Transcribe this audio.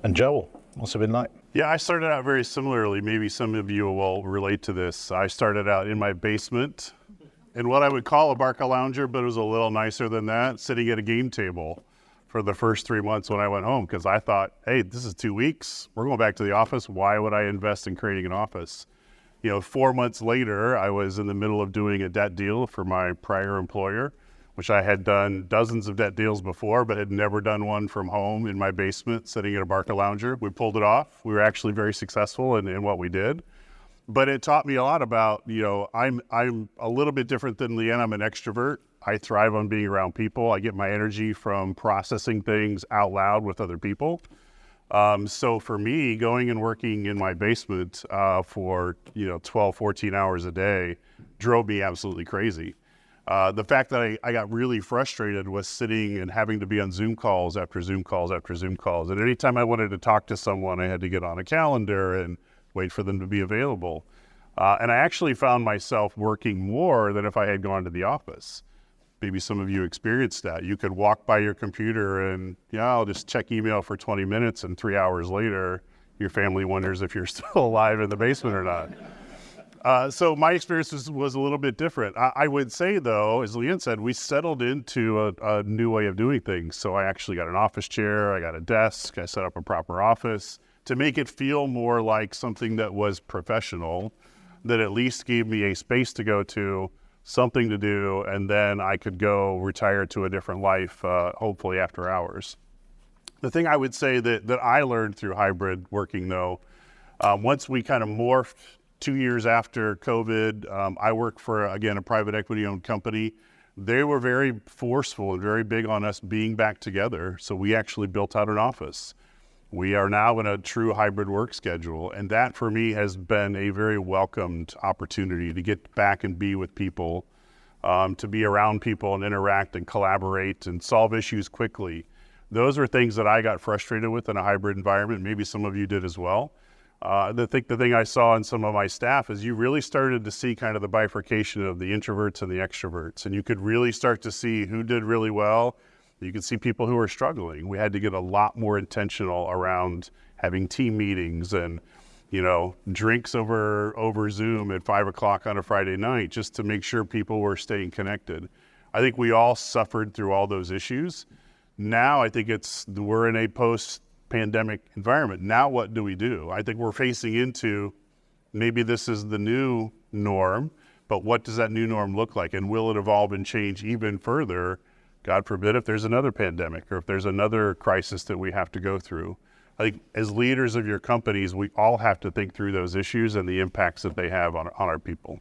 And Joel, what's it been like? Yeah, I started out very similarly. Maybe some of you will relate to this. I started out in my basement in what I would call a Barca Lounger, but it was a little nicer than that, sitting at a game table for the first 3 months when I went home, because I thought, hey, this is 2 weeks. We're going back to the office. Why would I invest in creating an office? 4 months later, I was in the middle of doing a debt deal for my prior employer, which I had done dozens of debt deals before, but had never done one from home in my basement, sitting at a Barca Lounger. We pulled it off. We were actually very successful in what we did. But it taught me a lot about, I'm a little bit different than Leanne. I'm an extrovert. I thrive on being around people. I get my energy from processing things out loud with other people. So for me, going and working in my basement for 12, 14 hours a day drove me absolutely crazy. The fact that I got really frustrated was sitting and having to be on Zoom calls after Zoom calls after Zoom calls. And anytime I wanted to talk to someone, I had to get on a calendar and wait for them to be available. And I actually found myself working more than if I had gone to the office. Maybe some of you experienced that. You could walk by your computer and, I'll just check email for 20 minutes, and 3 hours later, your family wonders if you're still alive in the basement or not. So my experience was a little bit different. I would say, though, as Leanne said, we settled into a new way of doing things. So I actually got an office chair, I got a desk, I set up a proper office to make it feel more like something that was professional, that at least gave me a space to go to, something to do, and then I could go retire to a different life, hopefully after hours. The thing I would say that I learned through hybrid working, though, once we kind of morphed 2 years after COVID, I work for, again, a private equity-owned company. They were very forceful and very big on us being back together, so we actually built out an office. We are now in a true hybrid work schedule, and that for me has been a very welcomed opportunity to get back and be with people, to be around people and interact and collaborate and solve issues quickly. Those are things that I got frustrated with in a hybrid environment. Maybe some of you did as well. The thing I saw in some of my staff is you really started to see kind of the bifurcation of the introverts and the extroverts, and you could really start to see who did really well. You could see people who were struggling. We had to get a lot more intentional around having team meetings and, drinks over Zoom at 5 o'clock on a Friday night just to make sure people were staying connected. I think we all suffered through all those issues. Now I think we're in a post-pandemic environment. Now what do we do? I think we're facing into maybe this is the new norm, but what does that new norm look like? And will it evolve and change even further? God forbid if there's another pandemic or if there's another crisis that we have to go through. I think as leaders of your companies, we all have to think through those issues and the impacts that they have on our people.